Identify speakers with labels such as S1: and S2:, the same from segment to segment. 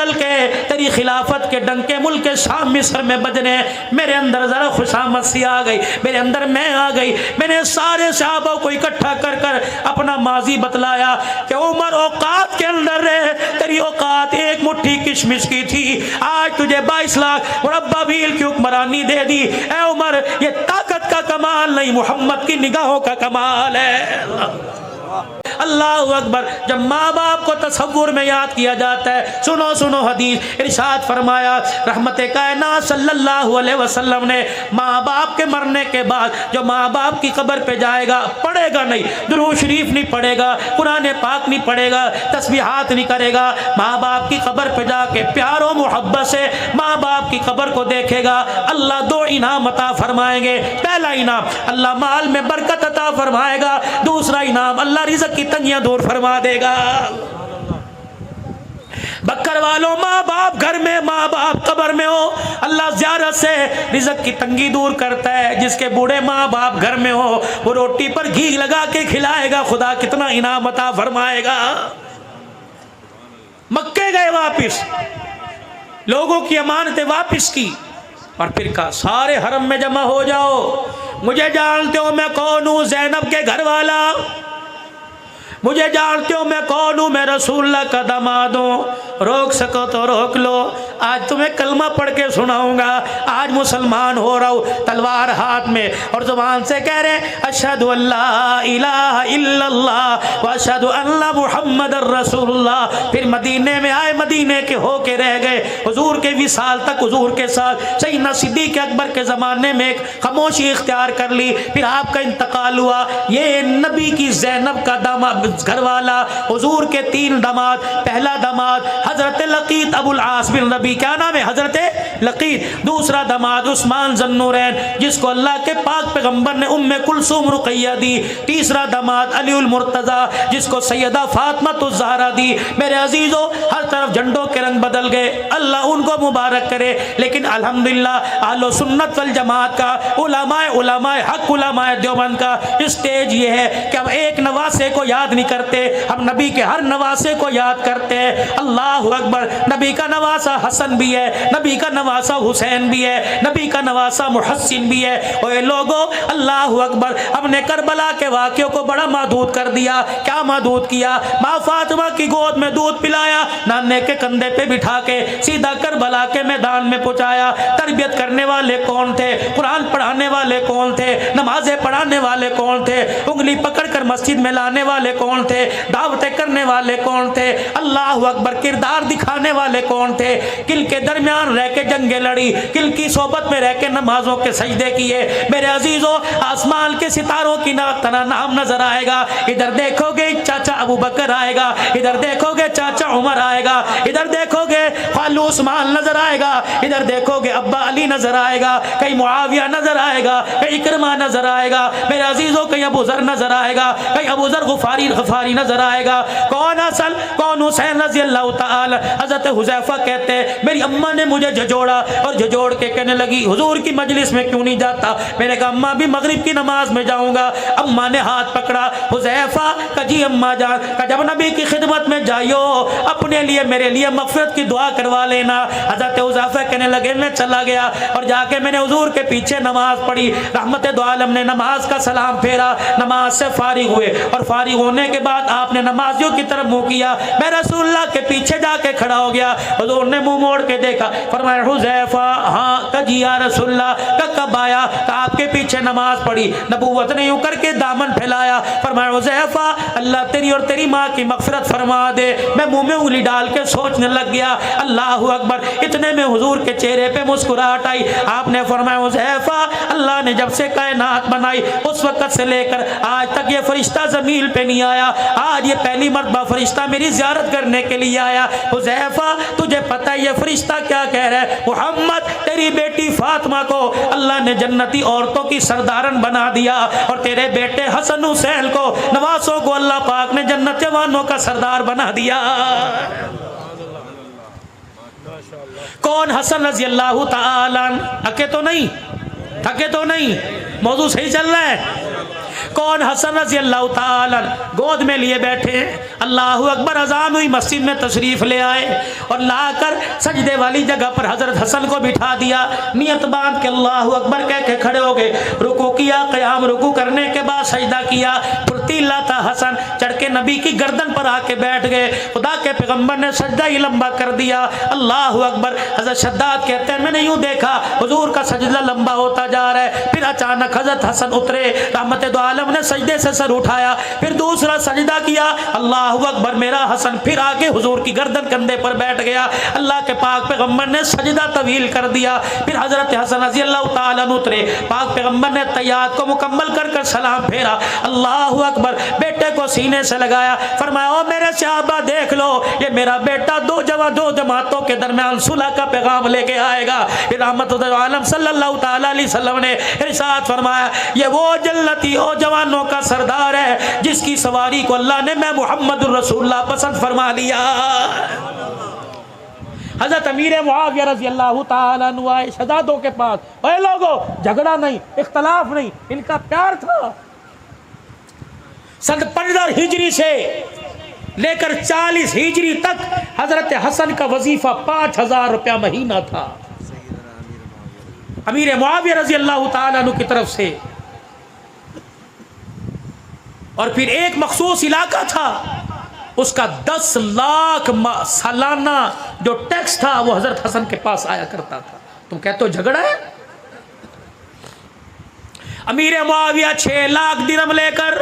S1: बदल के तेरी खिलाफत के डंके मुल्क शाम मिस्र में बजने, मेरे अंदर जरा खुशामद सी आ गई, मेरे अंदर मैं आ गई। मैंने सारे सहाबा को इकट्ठा कर कर अपना माजी बतलाया कि उमर औकात के अंदर रहे, तेरी औकात एक मुट्ठी किशमिश की थी, आज तुझे 22 लाख मुरब्बा मील की हुक्मरानी दे दी। ए उमर, ये ताकत का कमाल नहीं, मोहम्मद की निगाहों का कमाल है। अल्लाह अकबर। जब माँ बाप को तसव्वुर में याद किया जाता है, सुनो सुनो हदीस, इरशाद फरमाया रहमते कायनात सल्लल्लाहु अलैहि वसल्लम ने, माँ बाप के मरने के बाद जो माँ बाप की कब्र पे जाएगा, पढ़ेगा नहीं, दुरूद शरीफ नहीं पढ़ेगा, कुरान पाक नहीं पढ़ेगा, तस्बीहात नहीं करेगा, माँ बाप की कब्र पे जाके प्यारो मोहब्बत से माँ बाप की कब्र को देखेगा, अल्लाह 2 इनाम अता फरमाएंगे। पहला इनाम अल्लाह माल में बरकत अता फरमाएगा, दूसरा इनाम अल्लाह रिज़्क़ की तंगियां दूर फरमा देगा। बक्कर वालों, माँ बाप घर में, माँ बाप कब्र में हो, अल्लाह ज़ियारत से रिज़्क़ की तंगी दूर करता है। जिसके बूढ़े माँ बाप घर में हो, वो रोटी पर घी लगा के खिलाएगा, खुदा कितना इनाम अता फरमाएगा। मक्के गए वापिस, लोगों की अमानतें वापिस की, और फिर कहा सारे हरम में जमा हो जाओ, मुझे जानते हो मैं कौन हूँ, ज़ैनब के घर वाला, मुझे जानते हो मैं कौन हूँ, मैं रसूलुल्लाह का दामाद हूँ, रोक सको तो रोक लो, आज तुम्हें कलमा पढ़ के सुनाऊंगा, आज मुसलमान हो रहा हूँ, तलवार हाथ में और जुबान से कह रहे अशहदु अल्ला इलाहा इल्लल्लाह व अशहदु अन्ना मुहम्मदर रसूलुल्लाह। फिर मदीने में आए, मदीने के होके रह गए, हुजूर के विसाल तक हुजूर के साथ सैयदना सिद्दीक़ अकबर के ज़माने में एक खामोशी इख्तियार कर ली। फिर आपका इंतकाल हुआ, ये नबी की ज़ैनब का दामाद घर वाला, हुजूर के 3 दामाद, पहला दामाद हजरत लकीत अबुल आस बिन रबी, क्या नाम है, हजरत लकीत, दूसरा दामाद उस्मान ज़न्नूरैन जिसको अल्लाह के पाक पैगंबर ने उम्मे कुलसूम रुक़ैया दी, तीसरा दामाद अलीउल मुर्तज़ा जिसको सैयदा फातिमा तुज़ ज़हरा दी। मेरे अजीज़ों, हर तरफ झंडों के रंग बदल गए, अल्लाह उनको मुबारक करे। लेकिन अल्हम्दुलिल्लाह अहले सुन्नत वल जमात का, उलमाए हक, उलमाए देवबंद का स्टेज ये है कि हम एक नवासे को याद नहीं करते, हम नबी के हर नवासे को याद करते हैं। अल्लाह अकबर। नबी का नवासा हसन भी है, नबी का नवासा हुसैन भी है, नबी का नवासा मुहस्सिन भी है। और लोगों, अल्लाह अकबर, हमने करबला के वाक़ियों को बड़ा महदूद कर दिया। क्या महदूद किया? माँ फातिमा की गोद में दूध पिलाया, नाने के कंधे पे बिठा के सीधा करबला के मैदान में पहुंचाया। तरबियत करने वाले कौन थे? कुरान पढ़ाने वाले कौन थे? नमाजें पढ़ाने वाले कौन थे? उंगली पकड़ कर मस्जिद में लाने वाले कौन थे? दावतें करने वाले कौन थे? अल्लाह अकबर। किरदार दिखाने वाले कौन थे? किल के दरमियान रह के जंगे लड़ी, किल की सोबत में रह के नमाजों के सजदे किए। मेरे अजीजों, आसमान के सितारों की तरह नाम नजर आएगा। इधर देखोगे चाचा अबू बकर आएगा, इधर देखोगे चाचा उमर आएगा, इधर देखोगे खालू उस्मान नजर आएगा, इधर देखोगे अब्बा अली नजर आएगा, कहीं मुआविया नजर आएगा, कहीं इकरमा नजर आएगा। मेरे अजीजों, कहीं अबू जर नजर आएगा, कहीं अबू जर गफारी नजर आएगा। कौन हसन कौन हुसैन रज़ी अल्लाह तआला। हज़रत हुज़ैफा कहते हैं मेरी अम्मा ने मुझे झजोड़ा और झजोड़ के कहने लगी हुजूर की मजलिस में क्यों नहीं जाता? मैंने कहा अम्मा भी मगरिब की नमाज में जाऊंगा। अम्मा ने हाथ पकड़ा, हुज़ैफा का जी अम्मा जान का जब नबी की खिदमत में जाइयो अपने लिए मेरे लिए मग़फ़िरत की दुआ करवा लेना। हज़रत हुज़ैफा कहने लगे मैं चला गया और जाके मैंने हुजूर के पीछे नमाज पढ़ी। रहमत दो आलम ने नमाज का सलाम फेरा, नमाज से फारिग हुए और फारिग होने के बाद आपने नमाजियों की तरफ मुंह किया। मैं रसूलुल्लाह के पीछे जाके खड़ा हो गया। हुजूर ने मुंह मोड़ के देखा, फरमाया हुज़ैफा हाँ कजी या रसूलुल्लाह का कब आया? का आपके पीछे नमाज पढ़ी। नबूवत ने यूं करके दामन फैलाया, फरमाया हुज़ैफा अल्लाह तेरी और तेरी माँ की मग़फ़िरत फरमा दे। मैं मुंह में उंगली डाल के सोचने लग गया। अल्लाह अकबर। इतने में हुजूर के चेहरे पे मुस्कुराहट आई। आपने फरमाया हुज़ैफा अल्लाह ने जब से कायनात बनाई उस वक़्त से लेकर आज तक ये फरिश्ता ज़मीन पे नहीं आया। आज ये पहली मर्तबा फरिश्ता मेरी ज़ियारत करने के लिए आया। हुज़ैफा तुझे पता है ये फरिश्ता क्या कह रहा है? मुहम्मद तेरी बेटी फातिमा को अल्लाह ने जन्नती औरतों की सरदारन बना दिया और तेरे बेटे हसन हुसैन को नवासों को अल्लाह पाक ने जन्नत वालों का सरदार बना दिया। कौन? हसन रज़ी अल्लाह तआला। थके तो नहीं? थके तो नहीं? मौजू सही चल रहा है? कौन? हसन रजी अल्लाह ताला गोद में लिए बैठे हैं। अल्लाह अकबर, अजान हुई, मस्जिद में तशरीफ ले आए और लाकर सजदे वाली जगह पर हजरत हसन को बिठा दिया। नियत बांध के अल्लाह अकबर कह के खड़े हो गए, रुकू किया, क़याम रुकू करने के बाद सजदा किया। फुर्तीला था हसन, चढ़ के नबी की गर्दन पर आके बैठ गए। खुदा के पैगंबर ने सजदा ही लंबा कर दिया। अल्लाह अकबर। हजरत शद्दाद कहते हैं मैंने यूं देखा हुजूर का सजदा लंबा होता जा रहा है। फिर अचानक हजरत हसन उतरे, रहमत दो आलम ने सजदे से सर उठाया, फिर दूसरा सजदा किया। अल्लाह अकबर। मेरा हसन फिर आके हुजूर की गर्दन कंधे पर बैठ गया। अल्लाह के पाक पैगंबर ने सजदा तवील कर दिया। फिर हजरत हसन रज़ी अल्लाह ताला उतरे, पाक पैगंबर ने तैयात को मुकम्मल कर कर सलाम फेरा। अल्लाह अकबर। बेटे को सीने से लगाया, फरमाया ओ मेरे सहाबा देख लो, ये मेरा बेटा दो जमातों के दरमियान सुलह का पैगाम लेके आएगा। फिर रहमतुल आलम सल्लल्लाहु ताला अलैहि वसल्लम ने इरशाद फरमाया ये वो जन्नती ओ जवानों का सरदार है जिसकी सवारी को अल्लाह ने मैं मुहम्मदुर रसूलुल्लाह पसंद फरमा लिया। हजरत अमीर मुआविया रज़ी अल्लाह ताला अन्हु आए शहजादों के पास, ओए लोगो झगड़ा नहीं, इख्तलाफ नहीं, इनका प्यार था। सन 15 हिजरी से लेकर 40 हिजरी तक हजरत हसन का वजीफा 5000 रुपया महीना था अमीर मुआविया रज़ी अल्लाह ताला अन्हु की तरफ से। और फिर एक मखसूस इलाका था, उसका 10 लाख सालाना जो टैक्स था वो हजरत हसन के पास आया करता था। तुम कहते हो झगड़ा है? अमीर मुआविया 6 लाख दिरहम लेकर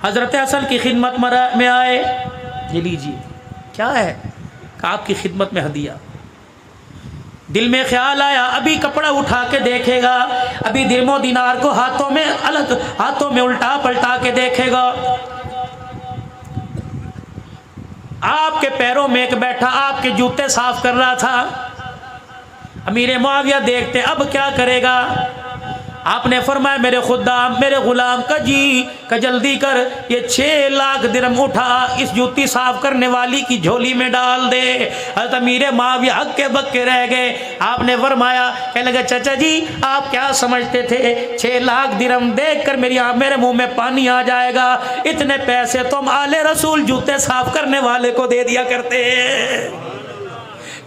S1: हजरत हसन की खिदमत में आए। ये लीजिए, क्या है? आपकी खिदमत में हदिया। दिल में ख्याल आया अभी कपड़ा उठा के देखेगा, अभी दिरमो दिनार को हाथों में उल्टा पलटा के देखेगा। आपके पैरों में एक बैठा आपके जूते साफ कर रहा था। अमीर मुआविया देखते अब क्या करेगा। आपने फरमाया मेरे खुदाम मेरे गुलाम का जी का जल्दी कर, ये 6 लाख दिरहम उठा इस जूती साफ करने वाली की झोली में डाल दे। हज़रत अमीर मुआविया हक्के बक्के रह गए। आपने फरमाया, कहने लगे चाचा जी आप क्या समझते थे 6 लाख दिरहम देख कर मेरे मुंह में पानी आ जाएगा। इतने पैसे तुम आले रसूल जूते साफ करने वाले को दे दिया करते हैं।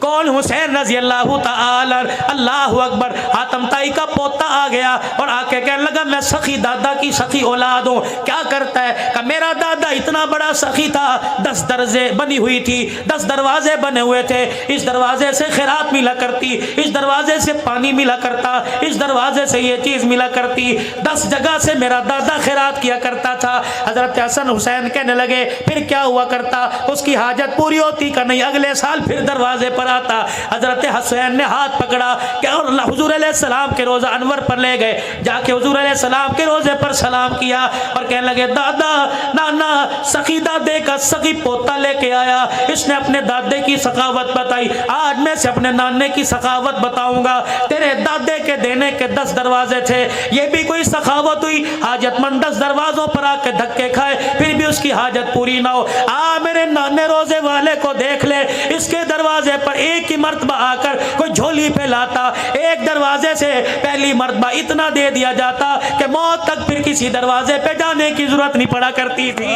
S1: कौन? हुसैन रजी अल्लाह ताला। अल्लाह अकबर। हातम ताई का पोता आ गया और आके कहने लगा मैं सखी दादा की सखी औलाद हूँ। क्या करता है? कि मेरा दादा इतना बड़ा सखी था, 10 दरजे बनी हुई थी, 10 दरवाजे बने हुए थे। इस दरवाजे से खैरात मिला करती, इस दरवाजे से पानी मिला करता, इस दरवाजे से ये चीज़ मिला करती। 10 जगह से मेरा दादा खैरात किया करता था। हजरत हसन हुसैन कहने लगे फिर क्या हुआ करता? उसकी हाजत पूरी होती का नहीं, अगले साल फिर दरवाजे पर आता। हजरत हुसैन ने हाथ पकड़ा और हुजूर अलैहिस्सलाम के रोज़ा अनवर पर ले गए, जाके हुजूर अलैहिस्सलाम के रोज़े पर सलाम किया और कहने लगे दादा नाना सखी दादे का सखी पोता लेके आया, इसने अपने दादे की सखावत बताई, आज मैं से अपने नाने की सखावत बताऊंगा। तेरे दादे के देने के 10 दरवाजे थे, ये भी कोई सखावत हुई? हाजतमंद 10 दरवाजों पर आके धक्के खाए फिर भी उसकी हाजत पूरी ना हो। आ मेरे नाने रोजे वाले को देख ले, इसके दरवाजे पर एक ही मर्तबा आकर कोई झोली फैलाता, एक दरवाजे से पहली मर्तबा इतना दे दिया जाता कि मौत तक फिर किसी दरवाजे पे जाने की जरूरत नहीं पड़ा करती थी।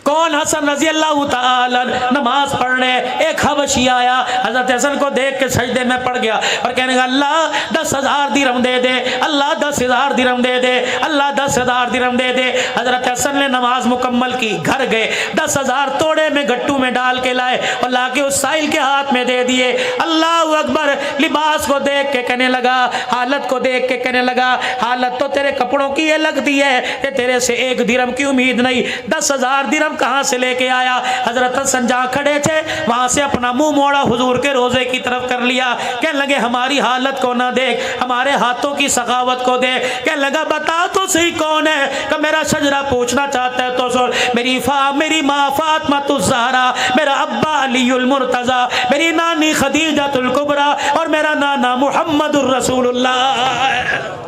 S1: कौन? हसन रजी अल्लाह ताला नमाज पढ़ने एक हबशी आया, हजरत हसन को देख के सजदे में पड़ गया और कहने लगा अल्लाह 10,000 दिरहम दे दे, अल्लाह 10,000 दिरहम दे दे, अल्लाह 10,000 दिरहम दे दे। हजरत हसन ने नमाज मुकम्मल की, घर गए, 10,000 तोड़े में गट्टू में डाल के लाए और लाके उस साहिल के हाथ में दे दिए। अल्लाह अकबर। लिबास को देख के कहने लगा, हालत को देख के कहने लगा हालत तो तेरे कपड़ों की ये लगती है, तेरे से 1 दिरहम की उम्मीद नहीं, 10,000 दिरहम कहां से लेके आया? हजरत हसन जहां खड़े थे वहां से अपना मुंह मोड़ा हुजूर के रोजे की तरफ कर लिया। कहने लगे हमारी हालत को ना देख, हमारे हाथों की सखावत को देख। कहने लगा बता तो सही कौन है? कि मेरा शजरा पूछना चाहता है तो सुन, मेरी माँ फातिमा ज़हरा, मेरा अब्बा अलीउल मुर्तज़ा, मेरी नानी खदीजतुल कुबरा और मेरा नाना मुहम्मदुर रसूलुल्लाह।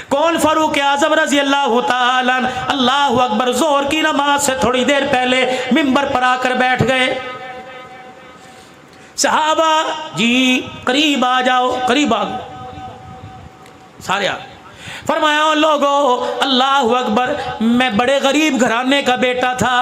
S1: कौन? फारूक आजम रजी अल्लाह ताला। अल्लाह अकबर। जोहर की नमाज से थोड़ी देर पहले मिंबर पर आकर बैठ गए। सहाबा जी करीब आ जाओ, करीब आ गए। सारे फरमाया लोगो अल्लाह अकबर, मैं बड़े गरीब घराने का बेटा था,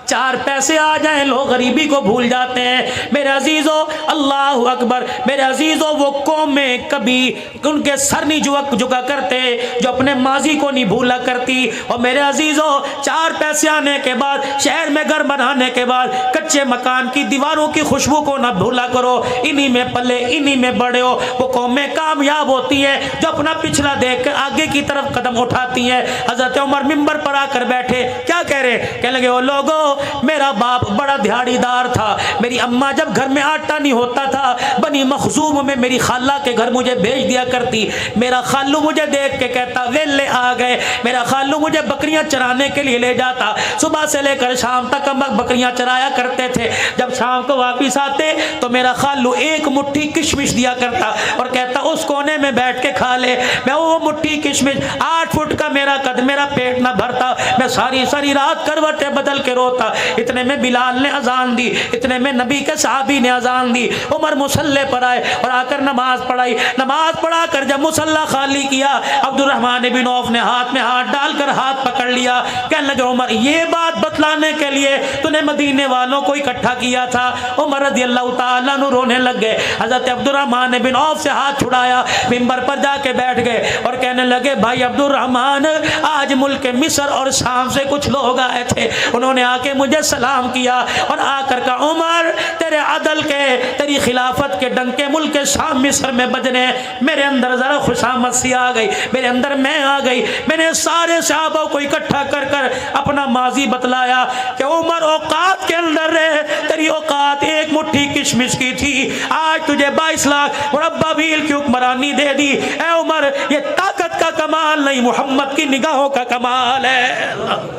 S1: 4 पैसे आ जाएं लोग गरीबी को भूल जाते हैं। मेरे अजीज़ों अल्लाह अकबर, मेरे अजीज़ों वो कौम में कभी उनके सर नहीं झुका करते जो अपने माजी को नहीं भूला करती। और मेरे अजीज़ों 4 पैसे आने के बाद, शहर में घर बनाने के बाद कच्चे मकान की दीवारों की खुशबू को ना भूला करो। इन्हीं में पले, इन्हीं में बड़े हो। वो कौमें कामयाब होती हैं जो अपना पिछला देख कर आगे की तरफ कदम उठाती हैं। हज़रत उमर मिंबर पर आकर बैठे, क्या कह रहे, कहने लगे ओ लोगों, मेरा बाप बड़ा दिहाड़ीदार था। मेरी अम्मा जब घर में आटा नहीं होता था, बनी मखजूम में मेरी खाला के घर मुझे भेज दिया करती। मेरा खालू मुझे देख के कहता वेले आ गए। मेरा खालू मुझे बकरियां चराने के लिए ले जाता, सुबह से लेकर शाम तक हम बकरियां चराया करते थे। जब शाम को वापिस आते तो मेरा खालू एक मुट्ठी किशमिश दिया करता और कहता उस कोने में बैठ के खा ले। मैं वो मुट्ठी किशमिश, 8 फुट का मेरा कद, मेरा पेट ना भरता, मैं सारी सारी रात करवटें बदल के रोता। इतने में बिलाल ने अजान दी, इतने में नबी के सहाबी ने अजान दी। उमर मुसल्ले पर आए और आकर नमाज पढ़ाई। नमाज पढ़ा कर जब मुसल्ला खाली किया, अब्दुर्रहमान बिन औफ ने हाथ में हाथ डालकर हाथ पकड़ लिया। कहने लगे उमर, ये बात बतलाने के लिए तूने मदीने वालों को इकट्ठा किया था? उमर रज़ियल्लाहु ताला अन्हु रोने लग गए। हजरत अब्दुर्रहमान बिन औफ से हाथ छुड़ाया, मिंबर पर जाके बैठ गए और कहने लगे भाई अब्दुर्रहमान, आज मुल्क मिस्र और शाम से कुछ लोग आए थे, उन्होंने आके मुझे सलाम किया और आकर का उमर तेरे अदल के, तेरी खिलाफत के डंके मुल्क शाम मिस्र में बजने। मेरे अंदर जरा खुशामद सी आ गई, मेरे अंदर मैं आ गई। मैंने सारे सहाबा को इकट्ठा कर कर अपना माजी बतलाया कि उमर औकात के अंदर रहे, तेरी औकात एक मुट्ठी किशमिश की थी, आज तुझे 22 लाख मुरब्बा मील की हुक्मरानी दे दी। ए उमर, ये ताकत का कमाल नहीं, मोहम्मद की निगाहों का कमाल है।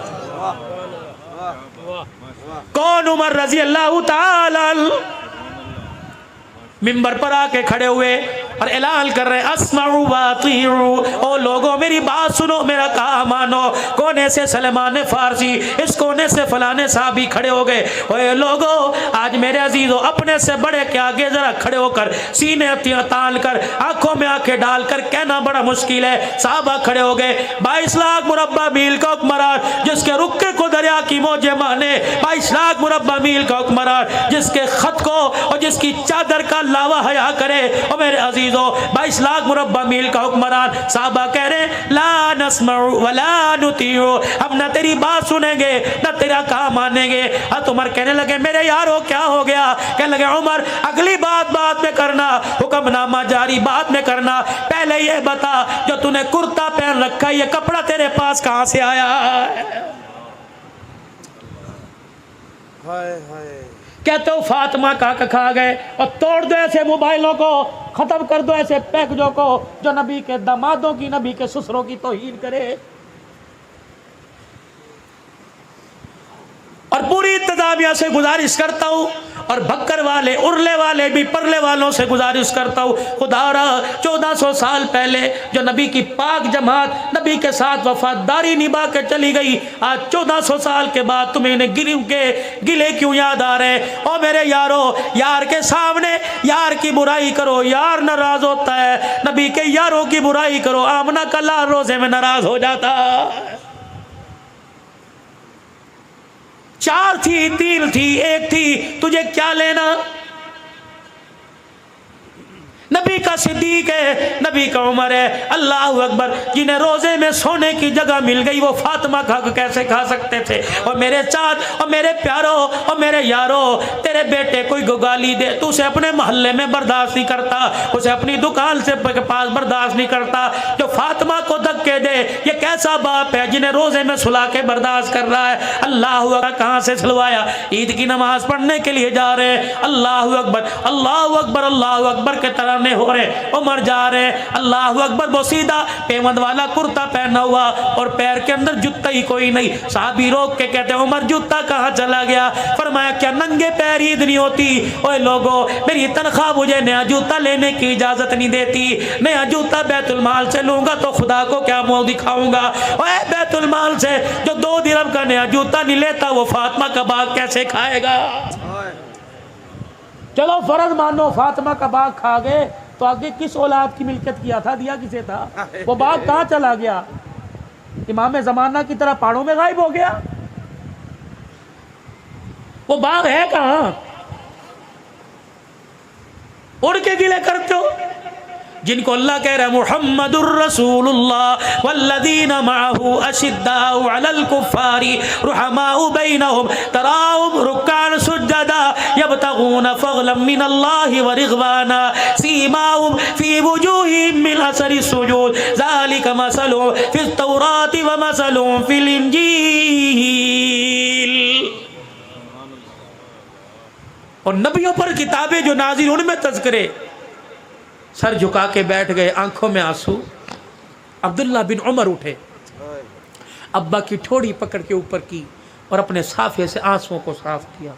S1: कौन? उमर रजी अल्लाह ताला मिंबर पर आके खड़े हुए और ऐलान कर रहे अस्माउ व अतीउ, ओ लोगों मेरी बात सुनो, मेरा कहा मानो। कोने से सलमान फारसी, इस कोने से फलाने साहबी खड़े हो गए। ओए लोगों, आज मेरे अजीजों अपने से बड़े के आगे जरा खड़े होकर सीने तान कर आंखों में आंखें डालकर कहना बड़ा मुश्किल है। साहबा खड़े हो गए। 22 लाख मुरब्बा मील का हुक्मरान जिसके रुक्के को दरिया की मौजें माने, 22 लाख मुरब्बा मील का हुक्मरान जिसके खत को और जिसकी चादर का लावा हया करे। और मेरे अजीजों 22 लाख मुरब्बा मील का हुक्मरान। साहबा कह रहे ला नस्मउ वला नुतीउ, हम ना तेरी बात सुनेंगे ना तेरा काम मानेंगे। हज़रत उमर कहने लगे मेरे यारो क्या हो गया? कहने लगे उमर, अगली बात बाद में करना, हुक्मनामा जारी बाद में करना, पहले ये बता जो तूने कुर्ता पहन रखा है, ये कपड़ा तेरे पास कहां से आया है? कहते हो फातिमा का खा गए और तोड़ दो ऐसे मोबाइलों को, खत्म कर दो ऐसे पैकेजों को जो नबी के दामादों की, नबी के ससुरों की तौहीन करे। और पूरी इंतजामिया से गुजारिश करता हूँ और भक्कर वाले, उर्ले वाले भी, परले वालों से गुजारिश करता हूँ, खुदारा 1400 साल पहले जो नबी की पाक जमात नबी के साथ वफादारी निभा के चली गई, आज 1400 साल के बाद तुम्हें इन्हें गिले क्यों याद आ रहे? और मेरे यारो, यार के सामने यार की बुराई करो, यार नाराज होता है। नबी के यारों की बुराई करो, आमना का लाल रोजे में नाराज हो जाता। 4 थी, 3 थी, 1 थी, तुझे क्या लेना? नबी का सिद्दीक है, नबी का उमर है। अल्लाह अकबर, जिन्हें रोजे में सोने की जगह मिल गई वो फातिमा कैसे खा सकते थे? और मेरे चाँद और मेरे प्यारों और मेरे यारों, तेरे बेटे कोई गाली दे तो उसे अपने मोहल्ले में बर्दाश्त नहीं करता, उसे अपनी दुकान से पास बर्दाश्त नहीं करता। जो फातिमा को धक्के दे, ये कैसा बाप है जिन्हें रोजे में सुला के बर्दाश्त कर रहा है? अल्लाह अकबर, कहाँ से सुलवाया? ईद की नमाज पढ़ने के लिए जा रहे हैं। अल्लाह अकबर, अल्लाह अकबर, अल्लाह अकबर के तरह हो रहे, उमर जा रहे, अल्लाह अकबर, वो सीधा पेमंद वाला कुर्ता पहना हुआ और पैर के अंदर जूता ही कोई नहीं। साहबी रोक के कहते उमर जूता कहाँ चला गया? फरमाया क्या नंगे पैर ईद नहीं होती? ओए लोगों, मेरी तनख्वाह मुझे नया जूता लेने की इजाजत नहीं देती। नया जूता बैतुल माल से लूंगा तो खुदा को क्या मुंह दिखाऊंगा? ओए बैतुल माल से जो 2 दिरहम का नया जूता नहीं लेता वो फातिमा का बाग कैसे खाएगा? चलो फर्ज मानो फातिमा का बाग खा गए, तो आगे किस औलाद की मिल्कियत किया था, दिया किसे था? वो बाप कहाँ चला गया? इमाम ज़माना की तरह पहाड़ों में गायब हो गया। वो बाप है कहाँ? उड़ के गिले करते हो जिनको अल्लाह कह रहा है मुहम्मदुर रसूलुल्लाह वल्लदीना माहू अशिद्दाउ अलल कुफ्फारी रुहमाउ बैनहुम तराहुम रुक्कान सुज्जदा यब्तगून फज़लन मिनल्लाहि व रिज़वाना सीमाहुम फी वुजूहिहिम मिन असरि सुजूद ज़ालिका मसलुहुम फित तौराति व मसलुहुम फिल इंजील। और नबियों पर किताबें जो नाज़िल उनमें तज़किरे। सर झुका के बैठ गए, आंखों में आंसू। अब्दुल्ला बिन उमर उठे, अब्बा की ठोड़ी पकड़ के ऊपर की और अपने साफे से आंसुओं को साफ किया।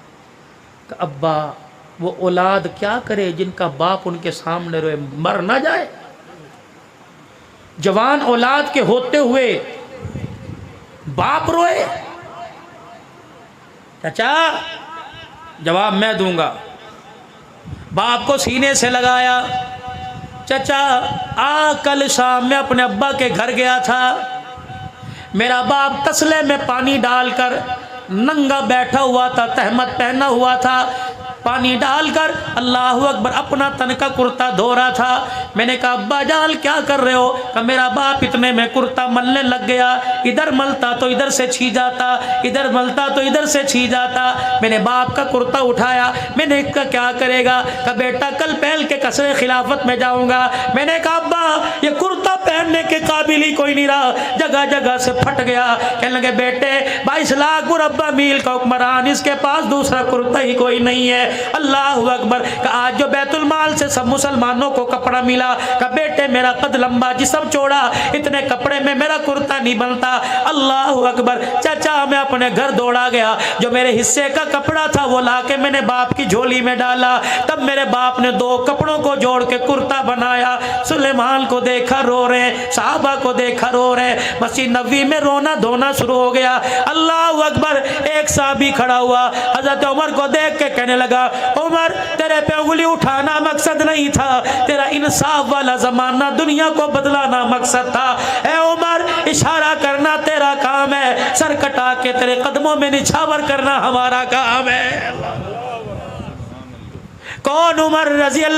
S1: कि अब्बा वो औलाद क्या करे जिनका बाप उनके सामने रोए, मर ना जाए? जवान औलाद के होते हुए बाप रोए? चाचा जवाब मैं दूंगा। बाप को सीने से लगाया। चाचा कल शाम में अपने अब्बा के घर गया था, मेरा बाप तसले में पानी डालकर नंगा बैठा हुआ था, तहमत पहना हुआ था, पानी डालकर अल्लाहु अकबर अपना तन का कुर्ता धो रहा था। मैंने कहा अब्बा जान क्या कर रहे हो? कहा मेरा बाप इतने में कुर्ता मलने लग गया, इधर मलता तो इधर से छी जाता, इधर मलता तो इधर से छी जाता। मैंने बाप का कुर्ता उठाया, मैंने कहा क्या करेगा? कहा बेटा कल पहन के कसरे खिलाफत में जाऊंगा। मैंने कहा अब्बा ये कुर्ता पहनने के काबिल ही कोई नहीं रहा, जगह जगह से फट गया। कहने लगे बेटे 22 लाख मुरब्बा मील का हुक्मरान, इसके पास दूसरा कुर्ता ही कोई नहीं है। अल्लाह अकबर। आज जो बैतुल माल से सब मुसलमानों को कपड़ा मिला, का बेटे मेरा कद लंबा जिस्म चौड़ा, इतने कपड़े में मेरा कुर्ता नहीं बनता। अल्लाह अकबर। चाचा मैं अपने घर दौड़ा गया, जो मेरे हिस्से का कपड़ा था वो लाके मैंने बाप की झोली में डाला। तब मेरे बाप ने 2 कपड़ों को जोड़ के कुर्ता बनाया। सुलेमान को देखा रो रहे, साहबा को देखा रो रहे, मस्जिद नबवी में रोना धोना शुरू हो गया। अल्लाह अकबर। एक साहबी खड़ा हुआ, हजरत उमर को देख के कहने लगा उमर तेरे पे उंगली उठाना मकसद नहीं था, तेरा इंसाफ वाला जमाना दुनिया को बदलाना मकसद था। ए उमर इशारा करना तेरा काम है, सर कटा के तेरे कदमों में निछावर करना हमारा काम है। कौन? उमर रजी अल्लाह